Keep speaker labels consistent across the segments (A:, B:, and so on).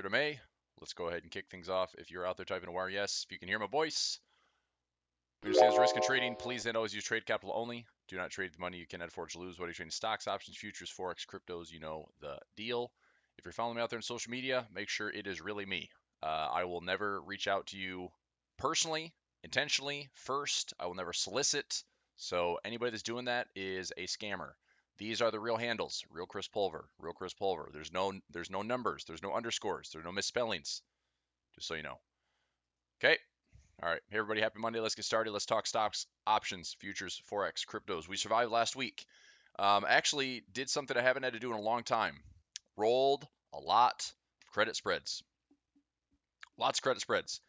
A: To May. Let's go ahead and kick things off. If you're out there typing a wire, yes. If you can hear my voice, understands risk in trading. Please and always use trade capital only. Do not trade the money you cannot afford to lose. Whether you're trading stocks, options, futures, forex, cryptos, you know the deal. If you're following me out there on social media, make sure it is really me. I will never reach out to you personally, intentionally, first. I will never solicit. So anybody that's doing that is a scammer. These are the real handles. Real Chris Pulver. Real Chris Pulver. There's no numbers. There's no underscores. There's no misspellings. Just so you know. Okay. All right. Hey everybody. Happy Monday. Let's get started. Let's talk stocks, options, futures, forex, cryptos. We survived last week. Actually did something I haven't had to do in a long time. Rolled a lot of credit spreads. Lots of credit spreads.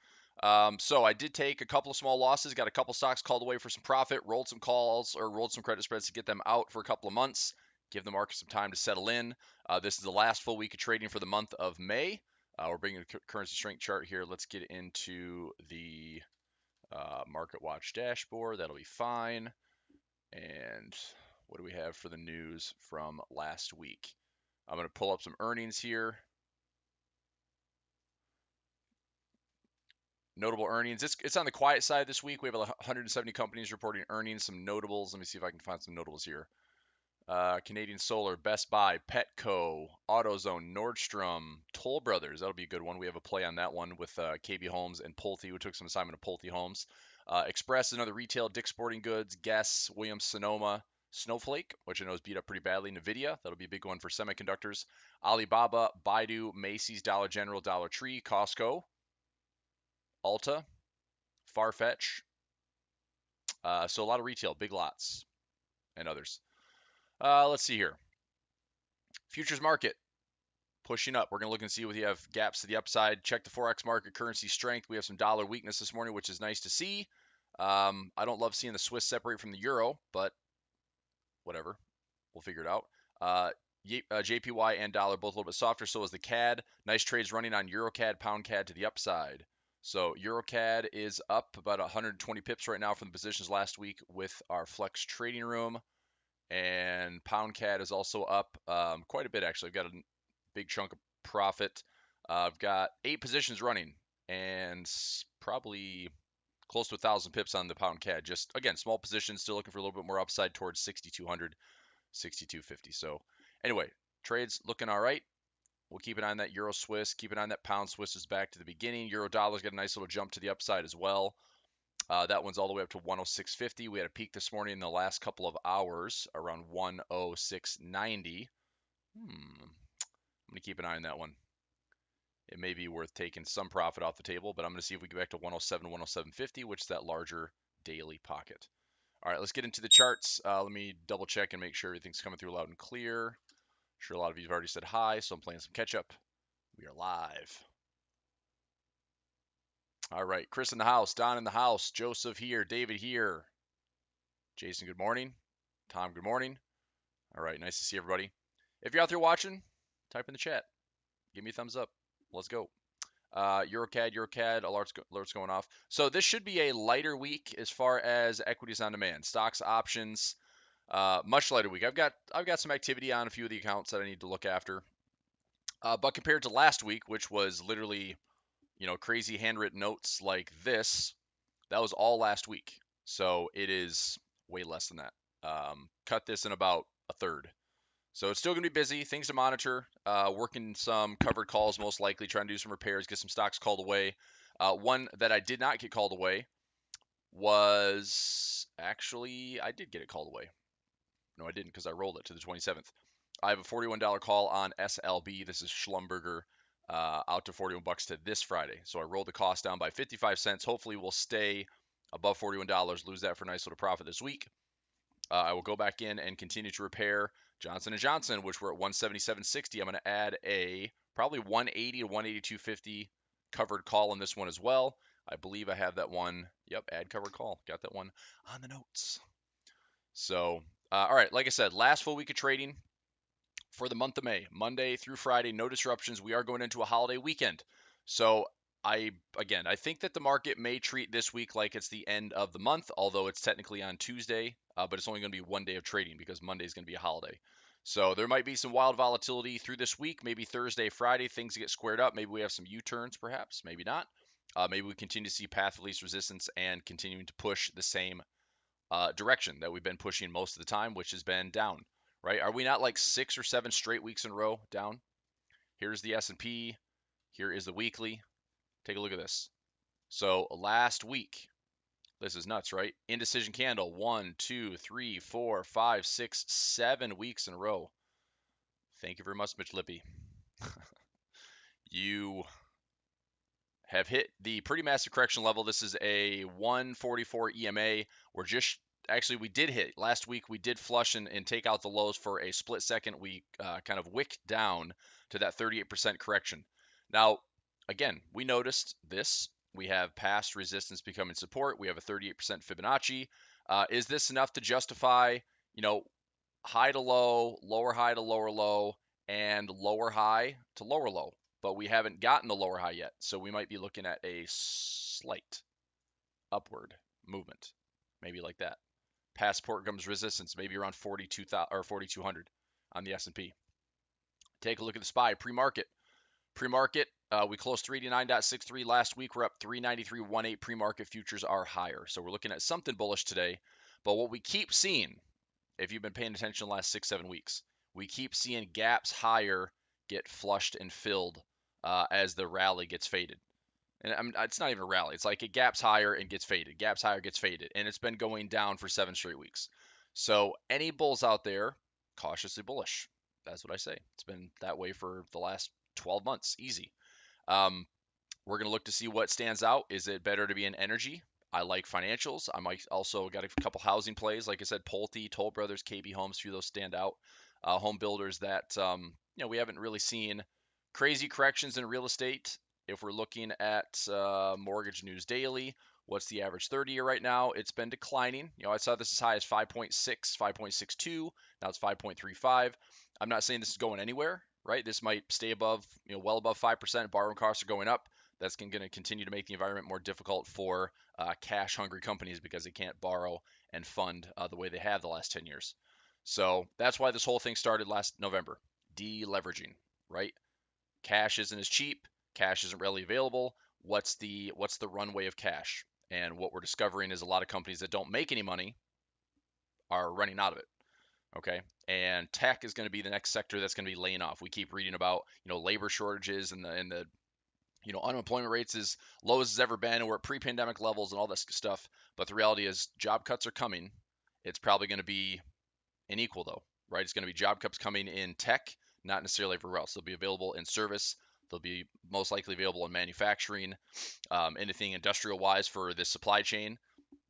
A: So I did take a couple of small losses, got a couple stocks called away for some profit, rolled some calls or rolled some credit spreads to get them out for a couple of months, give the market some time to settle in. This is the last full week of trading for the month of May. We're bringing a currency strength chart here. Let's get into the Market Watch dashboard. That'll be fine. And what do we have for the news from last week? I'm going to pull up some earnings here. Notable earnings. It's on the quiet side this week. We have 170 companies reporting earnings. Some notables. Let me see if I can find some notables here. Canadian Solar, Best Buy, Petco, AutoZone, Nordstrom, Toll Brothers. That'll be a good one. We have a play on that one with KB Homes and Pulte. We took some assignment of Pulte Homes. Express, another retail. Dick's Sporting Goods, Guess, Williams Sonoma, Snowflake, which I know is beat up pretty badly. Nvidia, that'll be a big one for semiconductors. Alibaba, Baidu, Macy's, Dollar General, Dollar Tree, Costco, Ulta, Farfetch. So a lot of retail, big lots, and others. Let's see here. Futures market pushing up. We're going to look and see what you have gaps to the upside. Check the Forex market currency strength. We have some dollar weakness this morning, which is nice to see. I don't love seeing the Swiss separate from the euro, but whatever. We'll figure it out. JPY and dollar both a little bit softer. So is the CAD. Nice trades running on Euro CAD, Pound CAD to the upside. So Euro CAD is up about 120 pips right now from the positions last week with our Flex trading room. And Pound CAD is also up quite a bit, actually. I've got a big chunk of profit. I've got 8 positions running and probably close to 1,000 pips on the Pound CAD. Just, again, small positions, still looking for a little bit more upside towards 6,200, 6,250. So anyway, trades looking all right. We'll keep an eye on that Euro Swiss. Keep an eye on that Pound Swiss is back to the beginning. Euro Dollar's got a nice little jump to the upside as well. That one's all the way up to 106.50. We had a peak this morning in the last couple of hours around 106.90. I'm going to keep an eye on that one. It may be worth taking some profit off the table, but I'm going to see if we get back to 107, 107.50, which is that larger daily pocket. All right, let's get into the charts. Let me double check and make sure everything's coming through loud and clear. I'm sure a lot of you have already said hi, so I'm playing some catch up. We are live. All right, Chris in the house, Don in the house, Joseph here, David here. Jason, good morning. Tom, good morning. All right, nice to see everybody. If you're out there watching, type in the chat. Give me a thumbs up. Let's go. EuroCAD, alerts going off. So this should be a lighter week as far as equities on demand. Stocks, options, much lighter week. I've got some activity on a few of the accounts that I need to look after. But compared to last week, which was literally, crazy handwritten notes like this, that was all last week. So it is way less than that. Cut this in about a third. So it's still going to be busy, things to monitor, working some covered calls most likely, trying to do some repairs, get some stocks called away. One that I did not get called away was actually, I did get it called away. No, I didn't because I rolled it to the 27th. I have a $41 call on SLB. This is Schlumberger out to 41 bucks to this Friday. So I rolled the cost down by 55 cents. Hopefully we'll stay above $41, lose that for a nice little profit this week. I will go back in and continue to repair Johnson & Johnson, which we're at 177.60. I'm going to add a probably 180 to 182.50 covered call on this one as well. I believe I have that one. Yep, add covered call. Got that one on the notes. So, all right, like I said, last full week of trading for the month of May, Monday through Friday, no disruptions. We are going into a holiday weekend. So I think that the market may treat this week like it's the end of the month, although it's technically on Tuesday, but it's only going to be one day of trading because Monday is going to be a holiday. So there might be some wild volatility through this week. Maybe Thursday, Friday, things get squared up. Maybe we have some U-turns, perhaps. Maybe not. Maybe we continue to see path of least resistance and continuing to push the same direction that we've been pushing most of the time, which has been down. Right? Are we not like 6 or 7 straight weeks in a row down? Here's the S&P. Here is the weekly. Take a look at this. So last week, this is nuts, right? Indecision candle, 1, 2, 3, 4, 5, 6, 7 weeks in a row. Thank you very much, Mitch Lippy. You have hit the pretty massive correction level. This is a 144 EMA. We did hit last week. We did flush and take out the lows for a split second. We kind of wicked down to that 38% correction. Now, again, we noticed this. We have past resistance becoming support. We have a 38% Fibonacci. Is this enough to justify, high to low, lower high to lower low, and lower high to lower low? But we haven't gotten the lower high yet. So we might be looking at a slight upward movement, maybe like that. Past support comes resistance, maybe around 42,000 or 4,200 on the S&P. Take a look at the SPY pre-market. Pre-market, we closed 389.63 last week. We're up 393.18. Pre-market futures are higher. So we're looking at something bullish today. But what we keep seeing, if you've been paying attention the last 6-7 weeks, we keep seeing gaps higher get flushed and filled as the rally gets faded. And it's not even a rally. It's like it gaps higher and gets faded. Gaps higher, gets faded. And it's been going down for 7 straight weeks. So any bulls out there, cautiously bullish. That's what I say. It's been that way for the last 12 months. Easy. We're going to look to see what stands out. Is it better to be in energy? I like financials. I might also got a couple housing plays. Like I said, Pulte, Toll Brothers, KB Homes, few of those stand out. Home builders that, we haven't really seen crazy corrections in real estate. If we're looking at Mortgage News Daily, what's the average 30-year right now? It's been declining. I saw this as high as 5.6, 5.62. Now it's 5.35. I'm not saying this is going anywhere, right? This might stay above, well above 5%. Borrowing costs are going up. That's going to continue to make the environment more difficult for cash-hungry companies because they can't borrow and fund the way they have the last 10 years. So that's why this whole thing started last November. Deleveraging, right? Cash isn't as cheap. Cash isn't readily available. What's the runway of cash? And what we're discovering is a lot of companies that don't make any money are running out of it. Okay, and tech is going to be the next sector that's going to be laying off. We keep reading about labor shortages and the unemployment rates as low as it's ever been, and we're at pre-pandemic levels and all this stuff. But the reality is job cuts are coming. It's probably going to be unequal though, right? It's going to be job cuts coming in tech, not necessarily everywhere else. They'll be available in service. They'll be most likely available in manufacturing, anything industrial-wise for this supply chain.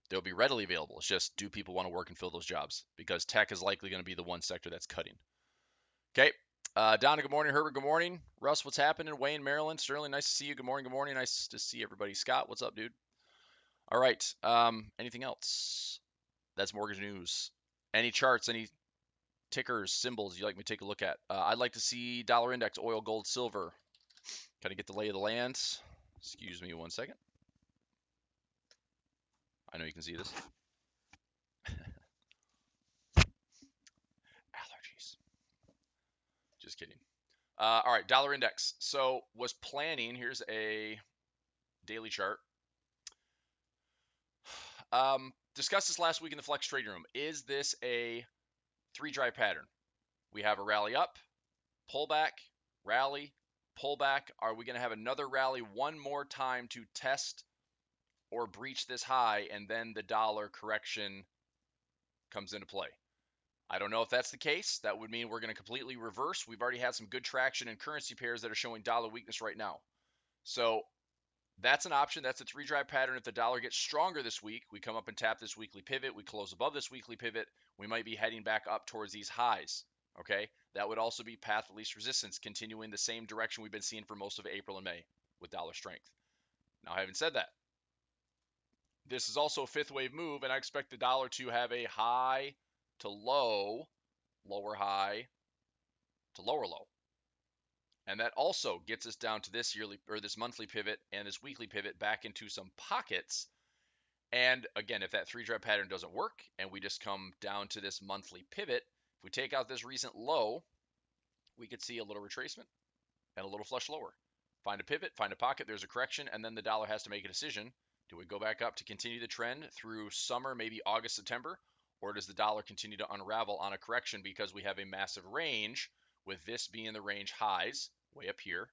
A: They'll be readily available. It's just, do people want to work and fill those jobs? Because tech is likely going to be the one sector that's cutting. Okay. Donna, good morning. Herbert, good morning. Russ, what's happening? Wayne, Maryland. Sterling, nice to see you. Good morning. Good morning. Nice to see everybody. Scott, what's up, dude? All right. Anything else? That's mortgage news. Any charts, any tickers, symbols you'd like me to take a look at? I'd like to see dollar index, oil, gold, silver. Kind of get the lay of the land. Excuse me 1 second. I know you can see this. Allergies. Just kidding. All right, dollar index. So was planning, here's a daily chart. Discussed this last week in the Flex Trading Room. Is this a 3-drive pattern? We have a rally up, pullback, rally, pullback. Are we going to have another rally one more time to test or breach this high, and then the dollar correction comes into play? I don't know if that's the case. That would mean we're going to completely reverse. We've already had some good traction in currency pairs that are showing dollar weakness right now. So that's an option. That's a 3-drive pattern. If the dollar gets stronger this week, we come up and tap this weekly pivot. We close above this weekly pivot. We might be heading back up towards these highs. Okay, that would also be path of least resistance, continuing the same direction we've been seeing for most of April and May with dollar strength. Now, having said that, this is also a 5th wave move, and I expect the dollar to have a high to low, lower high to lower low. And that also gets us down to this yearly or this monthly pivot and this weekly pivot back into some pockets. And again, if that 3-drive pattern doesn't work and we just come down to this monthly pivot, If we take out this recent low, we could see a little retracement and a little flush lower. Find a pivot, find a pocket, there's a correction, and then the dollar has to make a decision. Do we go back up to continue the trend through summer, maybe August, September? Or does the dollar continue to unravel on a correction because we have a massive range, with this being the range highs way up here?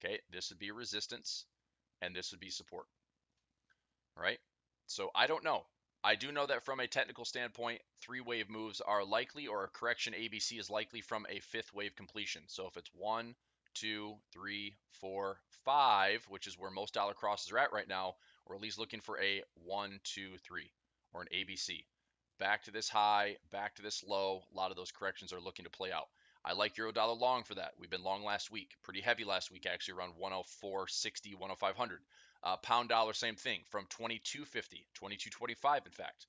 A: Okay, this would be resistance, and this would be support. All right, so I don't know. I do know that from a technical standpoint, 3-wave moves are likely, or a correction ABC is likely from a 5th wave completion. So if it's 1, 2, 3, 4, 5, which is where most dollar crosses are at right now, we're at least looking for a 1, 2, 3, or an ABC. Back to this high, back to this low. A lot of those corrections are looking to play out. I like euro dollar long for that. We've been long last week, pretty heavy last week, actually around 104.60, 10500. Pound dollar, same thing, from 22.50, 22.25, in fact.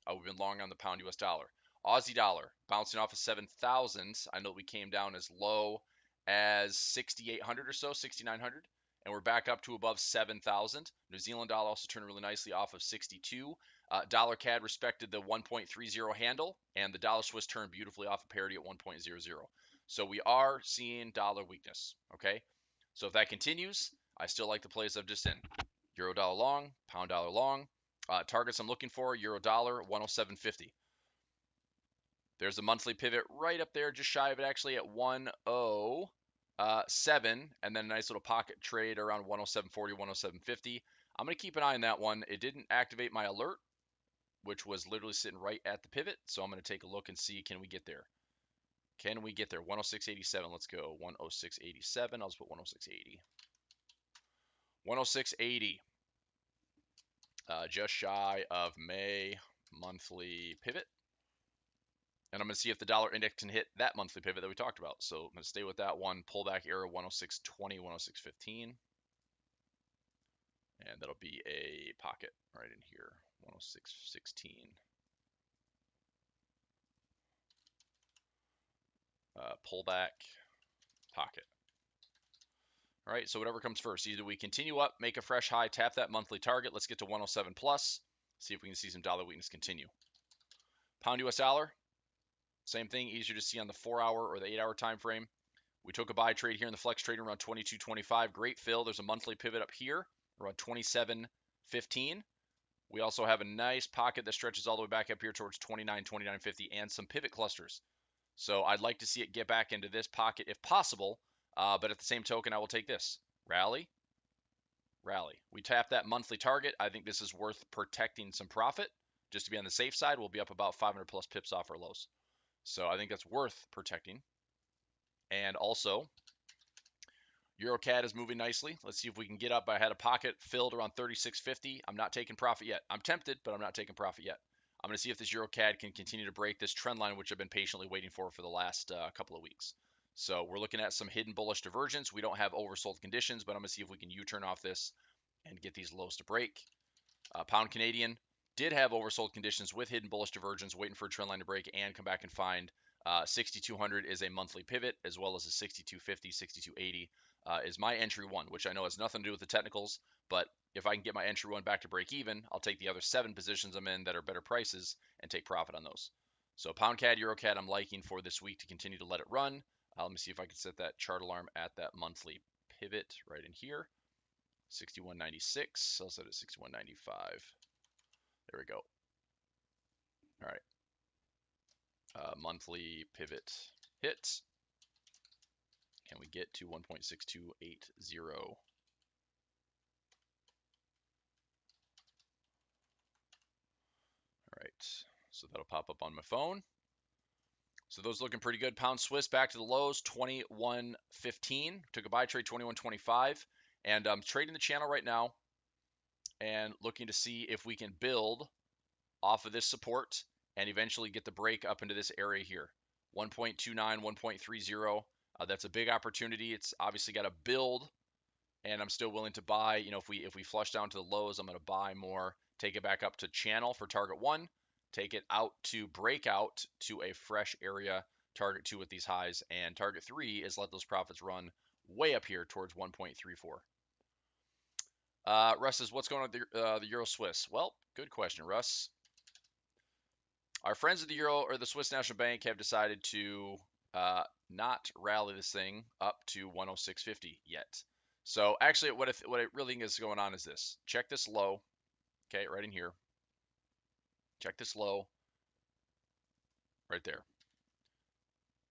A: We've been long on the pound US dollar. Aussie dollar bouncing off of 7,000. I know we came down as low as 6,800 or so, 6,900, and we're back up to above 7,000. New Zealand dollar also turned really nicely off of 62. Dollar CAD respected the 1.30 handle, and the dollar Swiss turned beautifully off of parity at 1.00. So we are seeing dollar weakness. Okay, so if that continues, I still like the plays I've just in. Euro dollar long, pound dollar long. Targets I'm looking for, euro dollar, 107.50. There's a monthly pivot right up there, just shy of it actually at 107, and then a nice little pocket trade around 107.40, 107.50. I'm going to keep an eye on that one. It didn't activate my alert, which was literally sitting right at the pivot, so I'm going to take a look and see, can we get there? Can we get there? 106.87, let's go. 106.87, I'll just put 106.80. 106.80. Just shy of May monthly pivot. And I'm going to see if the dollar index can hit that monthly pivot that we talked about. So I'm going to stay with that one. Pullback area 106.20, 106.15. And that'll be a pocket right in here, 106.16. Pullback, pocket. All right, so whatever comes first. Either we continue up, make a fresh high, tap that monthly target. Let's get to 107 plus. See if we can see some dollar weakness continue. Pound US dollar. Same thing, easier to see on the 4-hour or the 8-hour time frame. We took a buy trade here in the flex trade around 22.25. Great fill. There's a monthly pivot up here around 27.15. We also have a nice pocket that stretches all the way back up here towards 29, 29.50 and some pivot clusters. So I'd like to see it get back into this pocket if possible. But at the same token, I will take this. Rally, rally. We tap that monthly target. I think this is worth protecting some profit. Just to be on the safe side, we'll be up about 500 plus pips off our lows. So I think that's worth protecting. And also, EuroCAD is moving nicely. Let's see if we can get up. I had a pocket filled around 36.50. I'm not taking profit yet. I'm tempted, but I'm not taking profit yet. I'm going to see if this EuroCAD can continue to break this trend line, which I've been patiently waiting for the last couple of weeks. So we're looking at some hidden bullish divergence. We don't have oversold conditions, but I'm going to see if we can U-turn off this and get these lows to break. Pound Canadian did have oversold conditions with hidden bullish divergence, waiting for a trend line to break and come back and find 6,200 is a monthly pivot, as well as a 6,250, 6,280 is my entry one, which I know has nothing to do with the technicals, but if I can get my entry one back to break even, I'll take the other 7 positions I'm in that are better prices and take profit on those. So pound CAD, euro CAD, I'm liking for this week to continue to let it run. Let me see if I can set that chart alarm at that monthly pivot right in here. 61.96. I'll set it at 61.95. There we go. All right. Monthly pivot hit. Can we get to 1.6280? All right. So that'll pop up on my phone. So those looking pretty good. Pound Swiss back to the lows, 21.15. Took a buy trade, 21.25. And I'm trading the channel right now and looking to see if we can build off of this support and eventually get the break up into this area here. 1.29, 1.30. That's a big opportunity. It's obviously got to build, and I'm still willing to buy. You know, if we flush down to the lows, I'm going to buy more. Take it back up to channel for target 1. Take it out to breakout to a fresh area, target 2 with these highs, and target 3 is let those profits run way up here towards 1.34. Russ says, what's going on with the Euro Swiss? Well, good question, Russ. Our friends of the Euro or the Swiss National Bank have decided to not rally this thing up to 106.50 yet. So actually, what I really think is going on is this. Check this low, okay, right in here. Check this low, right there.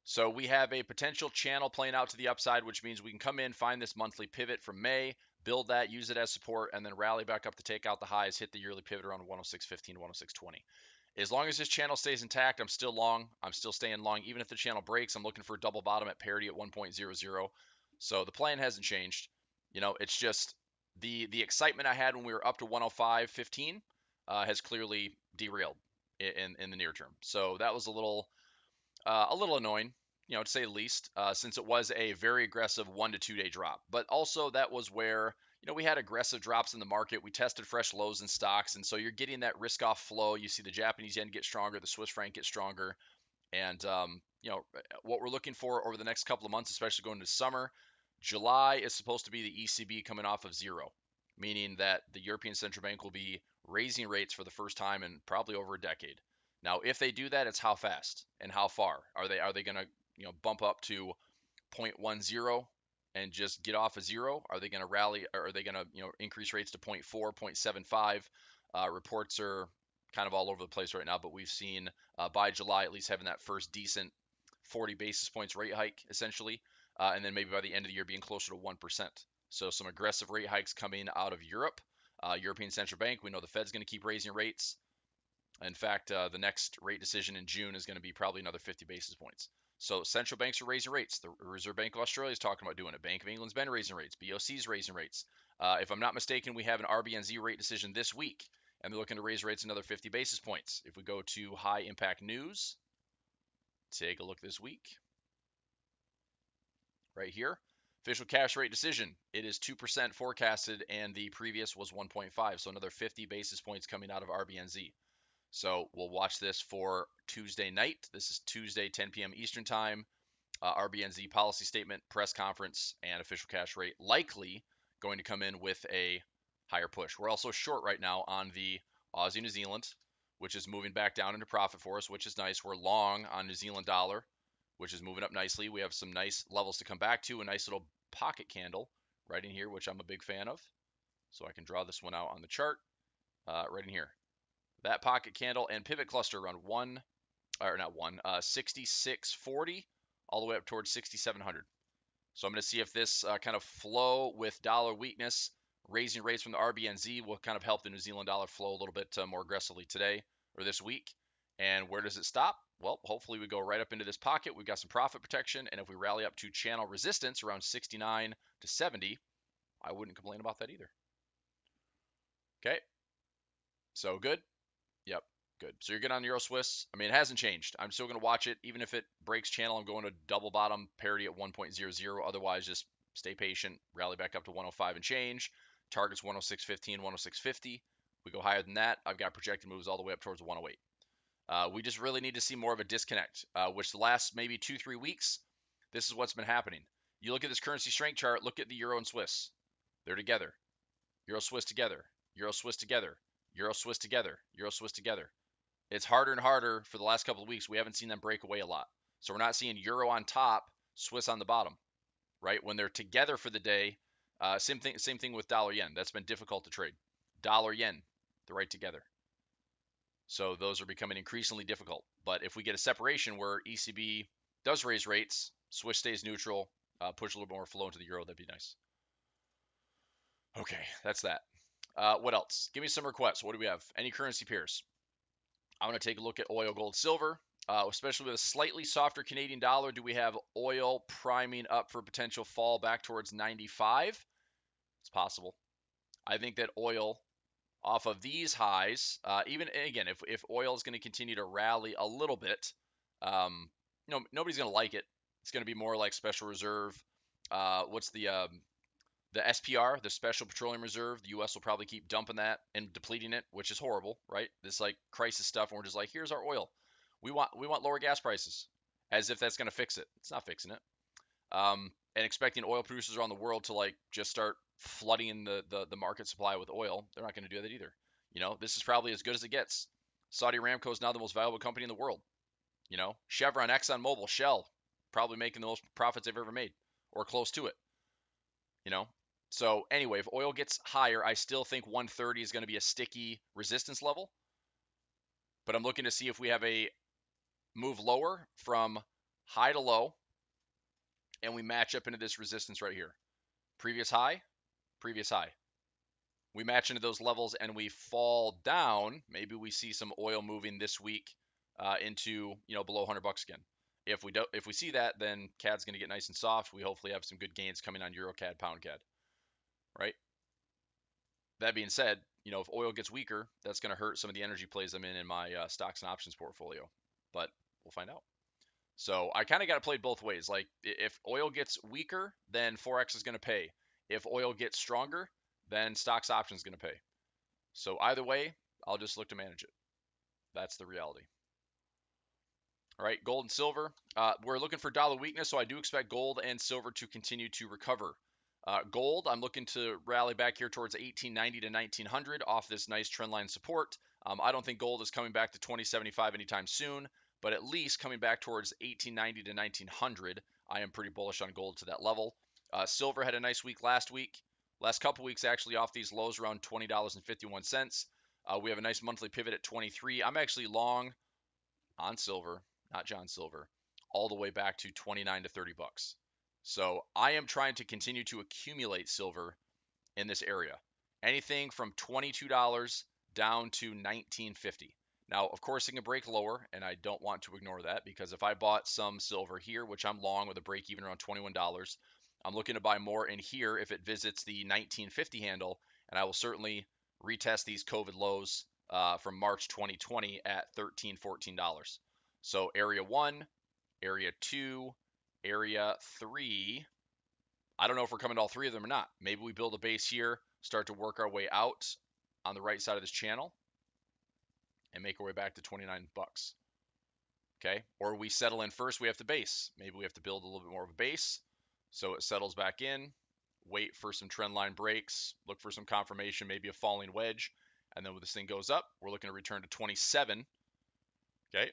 A: So we have a potential channel playing out to the upside, which means we can come in, find this monthly pivot from May, build that, use it as support, and then rally back up to take out the highs, hit the yearly pivot around 106.15, 106.20. As long as this channel stays intact, I'm still long. I'm still staying long. Even if the channel breaks, I'm looking for a double bottom at parity at 1.00. So the plan hasn't changed. It's just the excitement I had when we were up to 105.15 has clearly derailed in the near term. So that was a little annoying, to say the least, since it was a very aggressive 1 to 2 day drop. But also that was where we had aggressive drops in the market. We tested fresh lows in stocks, and so you're getting that risk off flow. You see the Japanese yen get stronger, the Swiss franc get stronger, and what we're looking for over the next couple of months, especially going into summer. July is supposed to be the ECB coming off of zero, meaning that the European Central Bank will be raising rates for the first time in probably over a decade. Now, if they do that, it's how fast and how far. Are they going to bump up to 0.10 and just get off a zero? Are they going to rally, or are they going to increase rates to 0.4, 0.75? Reports are kind of all over the place right now, but we've seen by July at least having that first decent 40 basis points rate hike essentially, and then maybe by the end of the year being closer to 1%. So some aggressive rate hikes coming out of Europe. European Central Bank, we know the Fed's going to keep raising rates. In fact, the next rate decision in June is going to be probably another 50 basis points. So central banks are raising rates. The Reserve Bank of Australia is talking about doing it. Bank of England's been raising rates. BOC's raising rates. If I'm not mistaken, we have an RBNZ rate decision this week, and they're looking to raise rates another 50 basis points. If we go to high impact news, take a look this week. Right here, official cash rate decision. It is 2% forecasted, and the previous was 1.5. So another 50 basis points coming out of RBNZ. So we'll watch this for Tuesday night. This is Tuesday, 10 p.m. Eastern Time. RBNZ policy statement, press conference, and official cash rate likely going to come in with a higher push. We're also short right now on the Aussie New Zealand, which is moving back down into profit for us, which is nice. We're long on New Zealand dollar, which is moving up nicely. We have some nice levels to come back to. A nice little pocket candle right in here, which I'm a big fan of. So I can draw this one out on the chart right in here. That pocket candle and pivot cluster around 6640 all the way up towards 6700. So I'm going to see if this kind of flow with dollar weakness, raising rates from the RBNZ will kind of help the New Zealand dollar flow a little bit more aggressively today or this week. And where does it stop? Well, hopefully we go right up into this pocket. We've got some profit protection, and if we rally up to channel resistance around 69 to 70, I wouldn't complain about that either. Okay, so good. Yep, good. So you're good on Euro Swiss. I mean, it hasn't changed. I'm still going to watch it. Even if it breaks channel, I'm going to double bottom parity at 1.00. Otherwise, just stay patient, rally back up to 105 and change. Targets 106.15, 106.50. We go higher than that, I've got projected moves all the way up towards 108. We just really need to see more of a disconnect, which the last maybe 2-3 weeks, this is what's been happening. You look at this currency strength chart, look at the Euro and Swiss. They're together. Euro Swiss together. Euro Swiss together. Euro Swiss together. Euro Swiss together. It's harder and harder for the last couple of weeks. We haven't seen them break away a lot. So we're not seeing Euro on top, Swiss on the bottom, right? When they're together for the day, same thing with dollar yen. That's been difficult to trade. Dollar yen, they're right together. So those are becoming increasingly difficult. But if we get a separation where ECB does raise rates, Swiss stays neutral, push a little more flow into the euro, that'd be nice. Okay, that's that. What else? Give me some requests. What do we have? Any currency pairs? I'm going to take a look at oil, gold, silver, especially with a slightly softer Canadian dollar. Do we have oil priming up for potential fall back towards 95? It's possible. I think that oil off of these highs, even again, if oil is going to continue to rally a little bit, nobody's going to like it. It's going to be more like special reserve. What's the SPR, the Special Petroleum Reserve? The U.S. will probably keep dumping that and depleting it, which is horrible, right? This like crisis stuff, and we're just like, here's our oil. We want lower gas prices, as if that's going to fix it. It's not fixing it. And expecting oil producers around the world to like just start flooding the market supply with oil, they're not going to do that either. This is probably as good as it gets. Saudi Aramco is now the most valuable company in the world. You know, Chevron, ExxonMobil, Shell, probably making the most profits they've ever made or close to it. You know, so anyway, if oil gets higher, I still think 130 is going to be a sticky resistance level. But I'm looking to see if we have a move lower from high to low, and we match up into this resistance right here. Previous high, previous high. We match into those levels and we fall down. Maybe we see some oil moving this week into below $100 again. If we see that, then CAD's going to get nice and soft. We hopefully have some good gains coming on Euro CAD, Pound CAD, right? That being said, if oil gets weaker, that's going to hurt some of the energy plays I'm in my stocks and options portfolio. But we'll find out. So I kind of got to play it both ways. Like if oil gets weaker, then Forex is going to pay. If oil gets stronger, then stocks options is going to pay. So either way, I'll just look to manage it. That's the reality. All right, gold and silver. We're looking for dollar weakness, so I do expect gold and silver to continue to recover. Gold, I'm looking to rally back here towards 1890 to 1900 off this nice trendline support. I don't think gold is coming back to 2075 anytime soon, but at least coming back towards 1890 to 1900, I am pretty bullish on gold to that level. Silver had a nice week last couple weeks actually off these lows around $20.51. We have a nice monthly pivot at 23. I'm actually long on silver, not John Silver, all the way back to 29 to 30 bucks. So I am trying to continue to accumulate silver in this area. Anything from $22 down to $19.50. Now, of course, it can break lower, and I don't want to ignore that because if I bought some silver here, which I'm long with a break even around $21, I'm looking to buy more in here if it visits the 1950 handle, and I will certainly retest these COVID lows from March 2020 at $13, $14. So area 1, area 2, area 3. I don't know if we're coming to all three of them or not. Maybe we build a base here, start to work our way out on the right side of this channel, and make our way back to 29 bucks. Okay, or we settle in first, we have to base. Maybe we have to build a little bit more of a base so it settles back in, wait for some trend line breaks, look for some confirmation, maybe a falling wedge, and then when this thing goes up, we're looking to return to 27. Okay,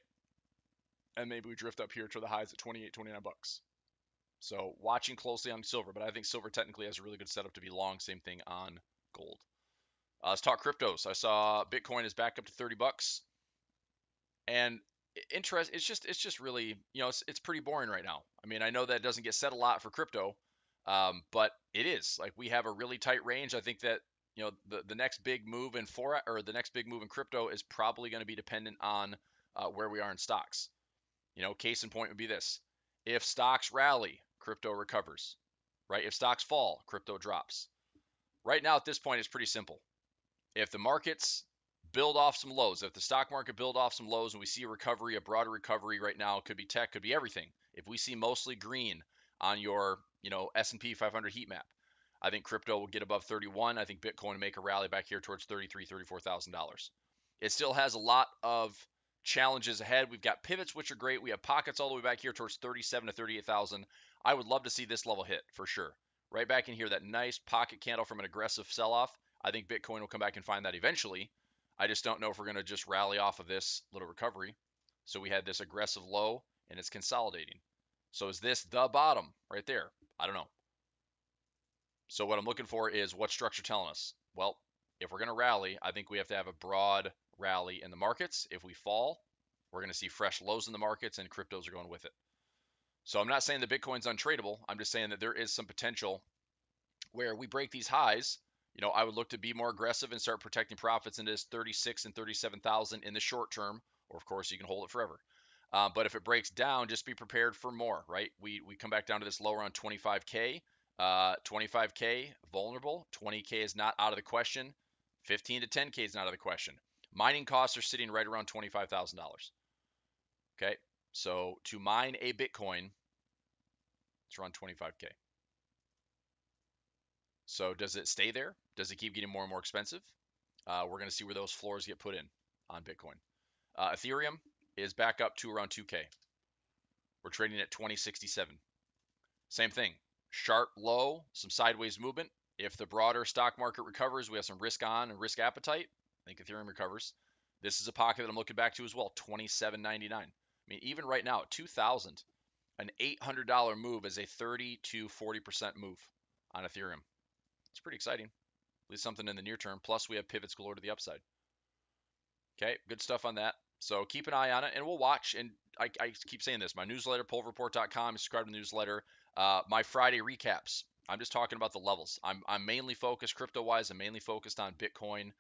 A: and maybe we drift up here to the highs at 28, 29 bucks. So watching closely on silver, but I think silver technically has a really good setup to be long. Same thing on gold. Let's talk cryptos. I saw Bitcoin is back up to 30 bucks, and interest. It's just really it's pretty boring right now. I mean, I know that doesn't get said a lot for crypto, but it is. Like we have a really tight range. I think that the next big move in forex or the next big move in crypto is probably going to be dependent on where we are in stocks. Case in point would be this: if stocks rally, crypto recovers, right? If stocks fall, crypto drops. Right now, at this point, it's pretty simple. If the markets build off some lows, if the stock market build off some lows and we see a recovery, a broader recovery right now, it could be tech, could be everything. If we see mostly green on your, S&P 500 heat map, I think crypto will get above 31. I think Bitcoin will make a rally back here towards $33,000, $34,000. It still has a lot of challenges ahead. We've got pivots, which are great. We have pockets all the way back here towards 37 to 38,000. I would love to see this level hit for sure. Right back in here, that nice pocket candle from an aggressive sell-off. I think Bitcoin will come back and find that eventually. I just don't know if we're going to just rally off of this little recovery. So we had this aggressive low and it's consolidating. So is this the bottom right there? I don't know. So what I'm looking for is what structure telling us. Well, if we're going to rally, I think we have to have a broad rally in the markets. If we fall, we're going to see fresh lows in the markets and cryptos are going with it. So I'm not saying that Bitcoin's untradeable. I'm just saying that there is some potential where we break these highs. I would look to be more aggressive and start protecting profits into this 36 and 37,000 in the short term, or of course you can hold it forever. But if it breaks down, just be prepared for more, right? We come back down to this low around 25K. 25K vulnerable, 20K is not out of the question, 15 to 10K is not out of the question. Mining costs are sitting right around $25,000. Okay, so to mine a Bitcoin, it's around 25K. So does it stay there? Does it keep getting more and more expensive? We're going to see where those floors get put in on Bitcoin. Ethereum is back up to around 2K. We're trading at 2067. Same thing. Sharp low, some sideways movement. If the broader stock market recovers, we have some risk on and risk appetite. I think Ethereum recovers. This is a pocket that I'm looking back to as well, 27.99. I mean, even right now at 2,000, an $800 move is a 30 to 40% move on Ethereum. It's pretty exciting. At least something in the near term. Plus, we have pivots galore to the upside. Okay, good stuff on that. So keep an eye on it, and we'll watch. And I keep saying this: my newsletter, pulverreport.com. Subscribe to the newsletter. My Friday recaps. I'm just talking about the levels. I'm mainly focused crypto-wise. I'm mainly focused on Bitcoin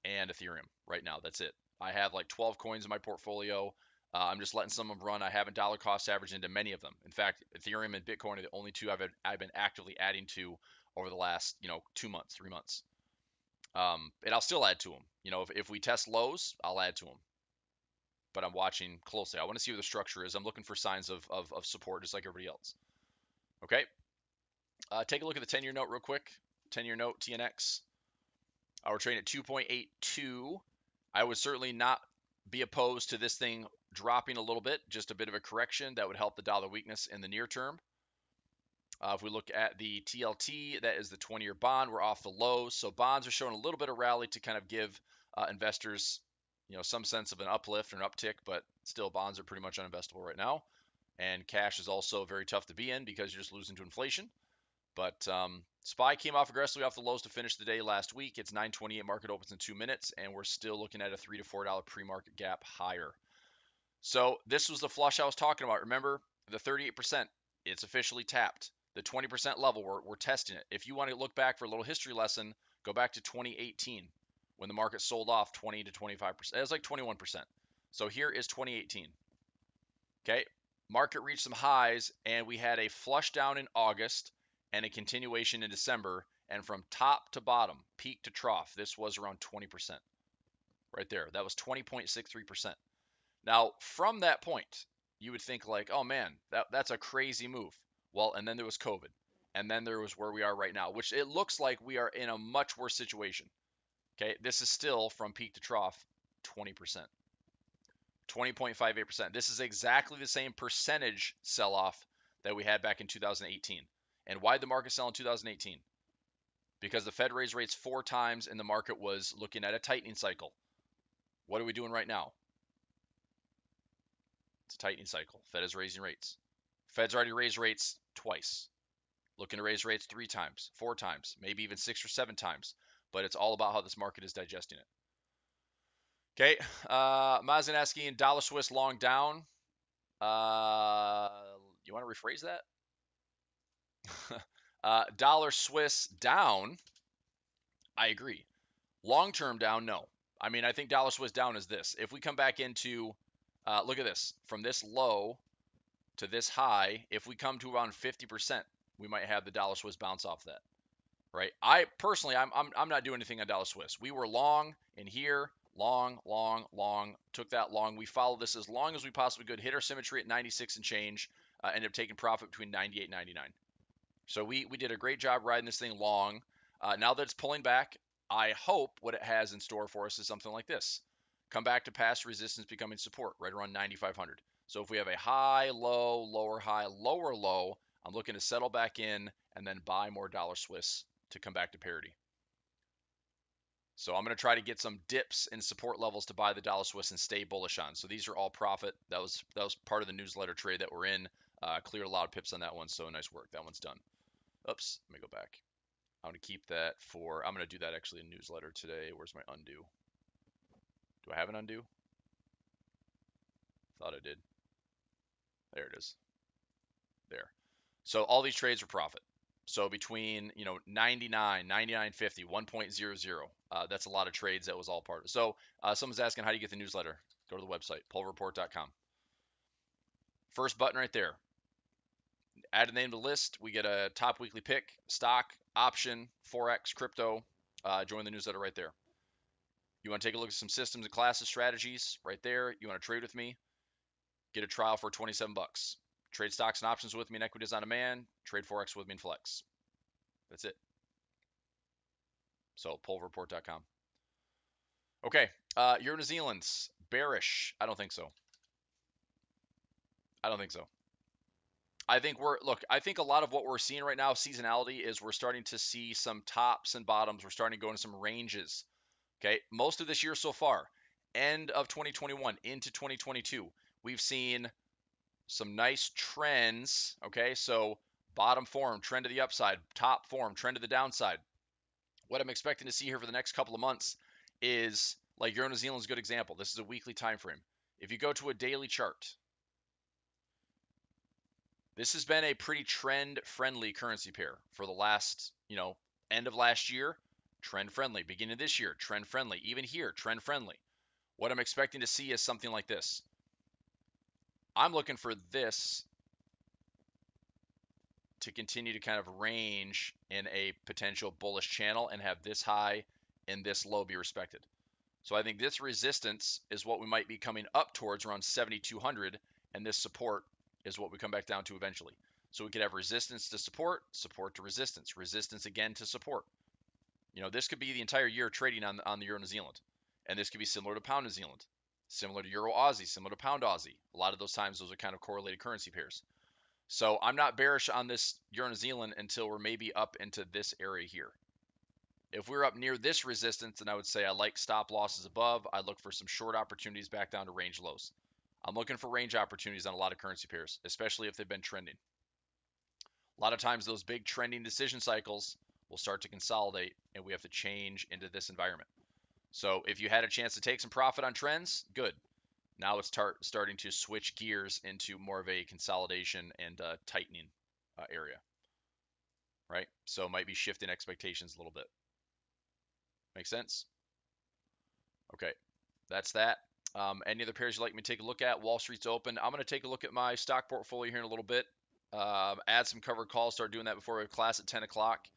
A: and Ethereum right now. That's it. I have like 12 coins in my portfolio. I'm just letting some of them run. I haven't dollar cost averaged into many of them. In fact, Ethereum and Bitcoin are the only two I've been actively adding to over the last 2 months, 3 months. And I'll still add to them. If we test lows, I'll add to them. But I'm watching closely. I want to see what the structure is. I'm looking for signs of support, just like everybody else. Okay. Take a look at the 10-year note real quick. 10-year note, TNX. We're trading at 2.82. I would certainly not be opposed to this thing dropping a little bit, just a bit of a correction that would help the dollar weakness in the near term. If we look at the TLT, that is the 20-year bond, we're off the lows. So bonds are showing a little bit of rally to kind of give investors, some sense of an uplift or an uptick, but still bonds are pretty much uninvestable right now. And cash is also very tough to be in because you're just losing to inflation. But SPY came off aggressively off the lows to finish the day last week. It's 9:28, market opens in 2 minutes, and we're still looking at a $3 to $4 pre-market gap higher. So this was the flush I was talking about. Remember, the 38%, it's officially tapped. The 20% level, we're testing it. If you want to look back for a little history lesson, go back to 2018 when the market sold off 20 to 25%. It was like 21%. So here is 2018. Okay, market reached some highs, and we had a flush down in August and a continuation in December. And from top to bottom, peak to trough, this was around 20%. Right there. That was 20.63%. Now, from that point, you would think like, oh man, that's a crazy move. Well, and then there was COVID. And then there was where we are right now, which it looks like we are in a much worse situation. Okay, this is still from peak to trough, 20%. 20.58%. This is exactly the same percentage sell-off that we had back in 2018. And why did the market sell in 2018? Because the Fed raised rates 4 times and the market was looking at a tightening cycle. What are we doing right now? It's a tightening cycle. Fed is raising rates. Fed's already raised rates twice. Looking to raise rates 3 times, 4 times, maybe even 6 or 7 times. But it's all about how this market is digesting it. Okay, Mazen asking dollar Swiss long down. You want to rephrase that? Dollar Swiss down. I agree. Long term down, no. I mean, I think dollar Swiss down is this. If we come back into, look at this, from this low to this high, if we come to around 50%, we might have the dollar Swiss bounce off that, right? I personally, I'm not doing anything on dollar Swiss. We were long in here, long, took that long. We followed this as long as we possibly could, hit our symmetry at 96 and change, ended up taking profit between 98 and 99. So we did a great job riding this thing long. Now that it's pulling back, I hope what it has in store for us is something like this. Come back to past resistance becoming support right around 9,500. So if we have a high, low, lower high, lower low, I'm looking to settle back in and then buy more dollar Swiss to come back to parity. So I'm going to try to get some dips in support levels to buy the dollar Swiss and stay bullish on. So these are all profit. That was part of the newsletter trade that we're in. Cleared a lot of pips on that one, so nice work. That one's done. Oops, let me go back. I'm going to keep that for, I'm going to do that actually in newsletter today. Where's my undo? Do I have an undo? Thought I did. There it is. There. So all these trades are profit. So between, 99, 99.50, 1.00, that's a lot of trades. That was all part of it. So someone's asking, how do you get the newsletter? Go to the website, pulverreport.com. First button right there. Add a name to the list. We get a top weekly pick, stock, option, Forex, crypto. Join the newsletter right there. You want to take a look at some systems and classes strategies right there. You want to trade with me? Get a trial for 27 bucks. Trade stocks and options with me in equities on demand. Trade Forex with me in Flex. That's it. So pulverreport.com. Okay, Euro New Zealand's bearish. I don't think so. I don't think so. I think I think a lot of what we're seeing right now, seasonality, is we're starting to see some tops and bottoms. We're starting to go into some ranges. Okay, most of this year so far, end of 2021 into 2022, we've seen some nice trends. Okay, so bottom form, trend to the upside, top form, trend to the downside. What I'm expecting to see here for the next couple of months is like Euro New Zealand's a good example. This is a weekly time frame. If you go to a daily chart, this has been a pretty trend friendly currency pair for the last, end of last year, trend friendly, beginning of this year, trend friendly, even here, trend friendly. What I'm expecting to see is something like this. I'm looking for this to continue to kind of range in a potential bullish channel and have this high and this low be respected. So I think this resistance is what we might be coming up towards around 7,200, and this support is what we come back down to eventually. So we could have resistance to support, support to resistance, resistance again to support. This could be the entire year trading on the Euro New Zealand, and this could be similar to Pound New Zealand, similar to Euro Aussie, similar to Pound Aussie. A lot of those times, those are kind of correlated currency pairs. So I'm not bearish on this Euro New Zealand until we're maybe up into this area here. If we're up near this resistance, then I would say I like stop losses above. I look for some short opportunities back down to range lows. I'm looking for range opportunities on a lot of currency pairs, especially if they've been trending. A lot of times those big trending decision cycles will start to consolidate and we have to change into this environment. So if you had a chance to take some profit on trends, good. Now it's starting to switch gears into more of a consolidation and tightening area, right? So it might be shifting expectations a little bit. Make sense? Okay, that's that. Any other pairs you'd like me to take a look at? Wall Street's open. I'm going to take a look at my stock portfolio here in a little bit. Add some covered calls. Start doing that before we have class at 10 o'clock.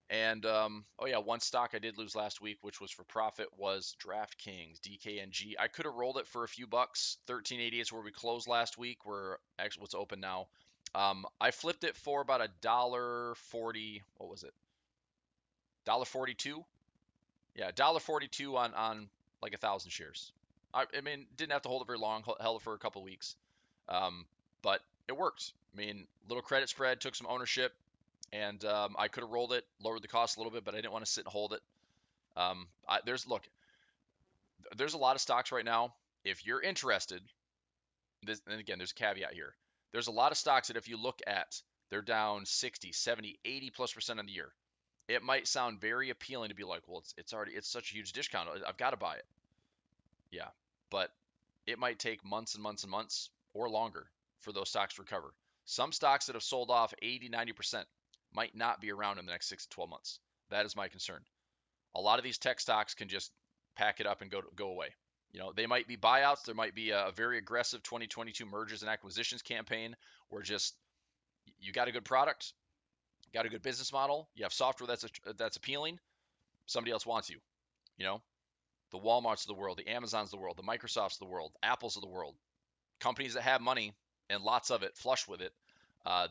A: And oh yeah, one stock I did lose last week, which was for profit, was DraftKings, DKNG. I could have rolled it for a few bucks. 13.80 is where we closed last week. We're actually what's open now. I flipped it for about $1.40. What was it? $1.42. Yeah, $1.42 on like 1,000 shares. I mean, didn't have to hold it very long. Held it for a couple weeks, but it worked. I mean, little credit spread, took some ownership. And I could have rolled it, lowered the cost a little bit, but I didn't want to sit and hold it. There's a lot of stocks right now. If you're interested, and again, there's a caveat here. There's a lot of stocks that if you look at, they're down 60, 70, 80+% on the year. It might sound very appealing to be like, well, it's such a huge discount. I've got to buy it. Yeah, but it might take months and months and months or longer for those stocks to recover. Some stocks that have sold off 80, 90% might not be around in the next 6 to 12 months. That is my concern. A lot of these tech stocks can just pack it up and go away. They might be buyouts. There might be a very aggressive 2022 mergers and acquisitions campaign where just you got a good product, got a good business model, you have software that's appealing, somebody else wants you. The Walmarts of the world, the Amazons of the world, the Microsofts of the world, Apples of the world, companies that have money and lots of it, flush with it,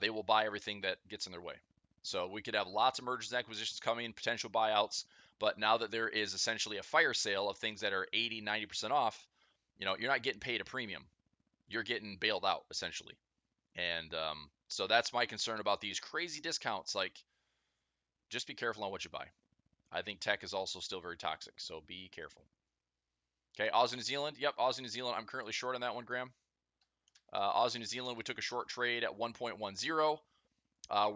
A: they will buy everything that gets in their way. So we could have lots of mergers and acquisitions coming, potential buyouts, but now that there is essentially a fire sale of things that are 80, 90% off, you're not getting paid a premium. You're getting bailed out essentially. And so that's my concern about these crazy discounts. Like, just be careful on what you buy. I think tech is also still very toxic, so be careful. Okay, Aussie New Zealand. Yep, Aussie New Zealand. I'm currently short on that one, Graham. Aussie New Zealand, we took a short trade at 1.10.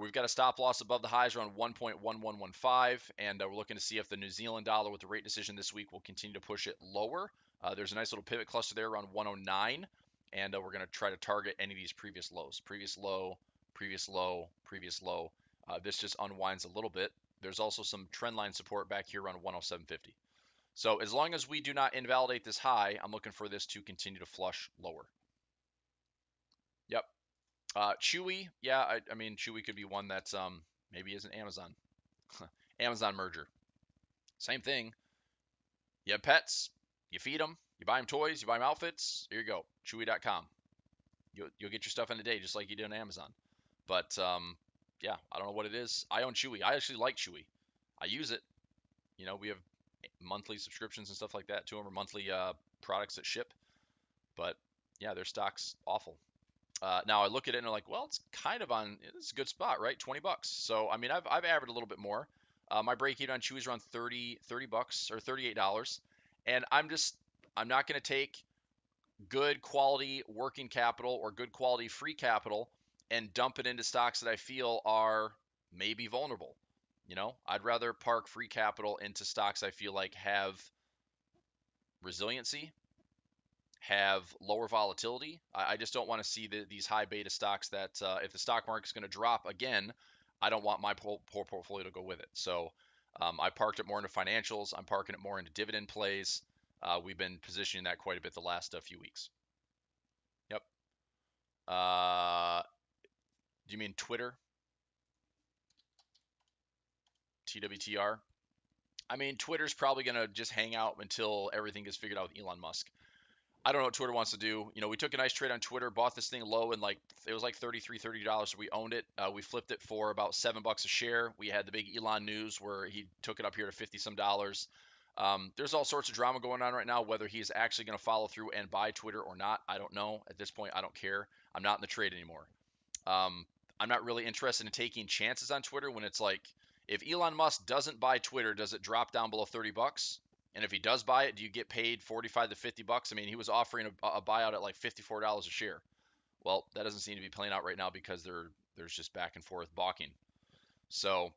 A: We've got a stop loss above the highs around 1.1115, and we're looking to see if the New Zealand dollar with the rate decision this week will continue to push it lower. There's a nice little pivot cluster there around 109, and we're going to try to target any of these previous lows. Previous low, previous low, previous low. This just unwinds a little bit. There's also some trend line support back here around 107.50. So as long as we do not invalidate this high, I'm looking for this to continue to flush lower. Yep. Chewy, yeah, I mean, Chewy could be one that's maybe isn't Amazon. Amazon merger. Same thing. You have pets, you feed them, you buy them toys, you buy them outfits. Here you go, Chewy.com. You'll get your stuff in a day just like you do on Amazon. But yeah, I don't know what it is. I own Chewy. I actually like Chewy. I use it. We have monthly subscriptions and stuff like that to them, or monthly products that ship. But yeah, their stock's awful. Now I look at it and I'm like, well, it's a good spot, right? 20 bucks. So, I mean, I've averaged a little bit more. My break even on Chewy is around 30 bucks or $38. And I'm not going to take good quality working capital or good quality free capital and dump it into stocks that I feel are maybe vulnerable. I'd rather park free capital into stocks I feel like have resiliency, have lower volatility. I just don't want to see these high beta stocks that if the stock market's going to drop again, I don't want my poor portfolio to go with it. So I parked it more into financials. I'm parking it more into dividend plays. We've been positioning that quite a bit the last few weeks. Yep. Do you mean Twitter? TWTR? I mean, Twitter's probably going to just hang out until everything gets figured out with Elon Musk. I don't know what Twitter wants to do. We took a nice trade on Twitter, bought this thing low and it was like $30. So we owned it. We flipped it for about $7 a share. We had the big Elon news where he took it up here to 50 some dollars. There's all sorts of drama going on right now. Whether he's actually going to follow through and buy Twitter or not, I don't know. At this point, I don't care. I'm not in the trade anymore. I'm not really interested in taking chances on Twitter when it's like, if Elon Musk doesn't buy Twitter, does it drop down below 30 bucks? And if he does buy it, do you get paid 45 to 50 bucks? I mean, he was offering a buyout at like $54 a share. Well, that doesn't seem to be playing out right now because there's just back and forth balking. So,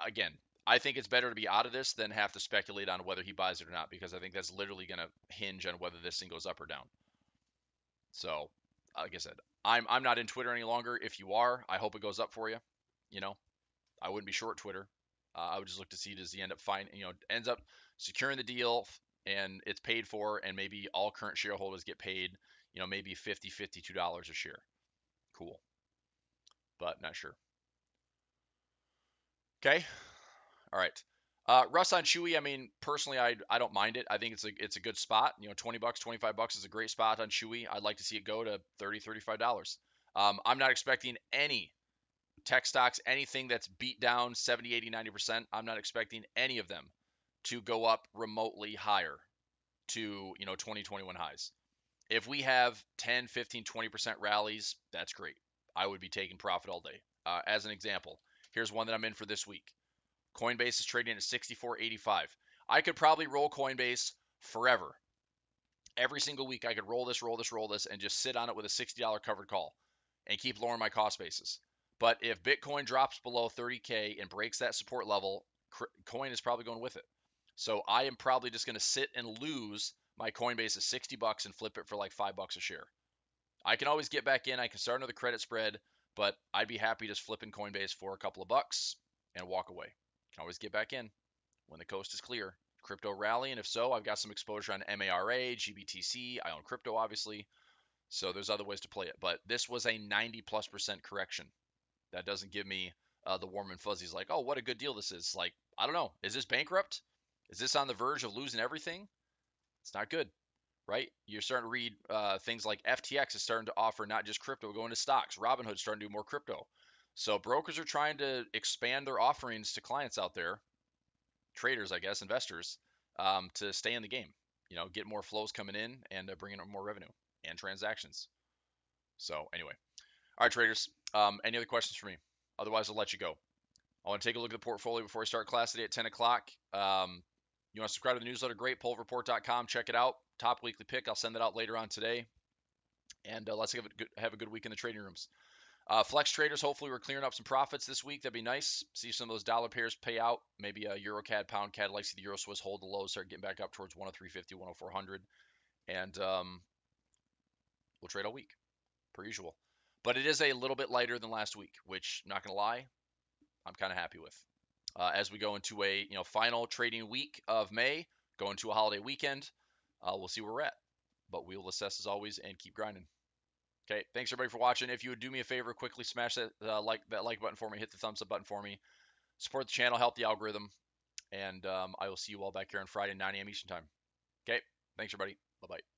A: again, I think it's better to be out of this than have to speculate on whether he buys it or not, because I think that's literally going to hinge on whether this thing goes up or down. So, like I said, I'm not in Twitter any longer. If you are, I hope it goes up for you. I wouldn't be short Twitter. I would just look to see, does he end up ends up securing the deal and it's paid for, and maybe all current shareholders get paid, maybe $50, $52 a share. Cool. But not sure. Okay. All right. Russ on Chewy, I mean, personally, I don't mind it. I think it's a good spot. $20, $25 is a great spot on Chewy. I'd like to see it go to $30, $35. I'm not expecting any tech stocks, anything that's beat down 70, 80, 90%. I'm not expecting any of them to go up remotely higher to 2021 highs. If we have 10, 15, 20% rallies, that's great. I would be taking profit all day. As an example, here's one that I'm in for this week. Coinbase is trading at 64.85. I could probably roll Coinbase forever. Every single week I could roll this, and just sit on it with a $60 covered call and keep lowering my cost basis. But if Bitcoin drops below 30K and breaks that support level, coin is probably going with it. So I am probably just going to sit and lose my Coinbase at $60 and flip it for like $5 a share. I can always get back in. I can start another credit spread, but I'd be happy just flipping Coinbase for a couple of bucks and walk away. Can always get back in when the coast is clear. Crypto rally, and if so, I've got some exposure on MARA, GBTC. I own crypto, obviously. So there's other ways to play it. But this was a 90+% correction. That doesn't give me the warm and fuzzies like, oh, what a good deal this is. Like, I don't know. Is this bankrupt? Is this on the verge of losing everything? It's not good, right? You're starting to read things like FTX is starting to offer not just crypto, going to stocks. Robinhood's starting to do more crypto. So brokers are trying to expand their offerings to clients out there, traders, I guess, investors, to stay in the game. Get more flows coming in and bringing in more revenue and transactions. So anyway, all right, traders. Any other questions for me? Otherwise, I'll let you go. I want to take a look at the portfolio before I start class today at 10 o'clock. You want to subscribe to the newsletter? Great. Pulverreport.com. Check it out. Top weekly pick. I'll send that out later on today. And let's have a good week in the trading rooms. Flex traders, hopefully we're clearing up some profits this week. That'd be nice. See some of those dollar pairs pay out. Maybe a Euro CAD, Pound CAD. I'd like to see the Euro Swiss hold the lows, start getting back up towards 103.50, 10400. And we'll trade all week, per usual. But it is a little bit lighter than last week, which, not going to lie, I'm kind of happy with. As we go into a final trading week of May, go into a holiday weekend, we'll see where we're at. But we will assess as always and keep grinding. Okay, thanks everybody for watching. If you would do me a favor, quickly smash that like button for me, hit the thumbs up button for me. Support the channel, help the algorithm, and I will see you all back here on Friday, 9 a.m. Eastern Time. Okay, thanks everybody. Bye-bye.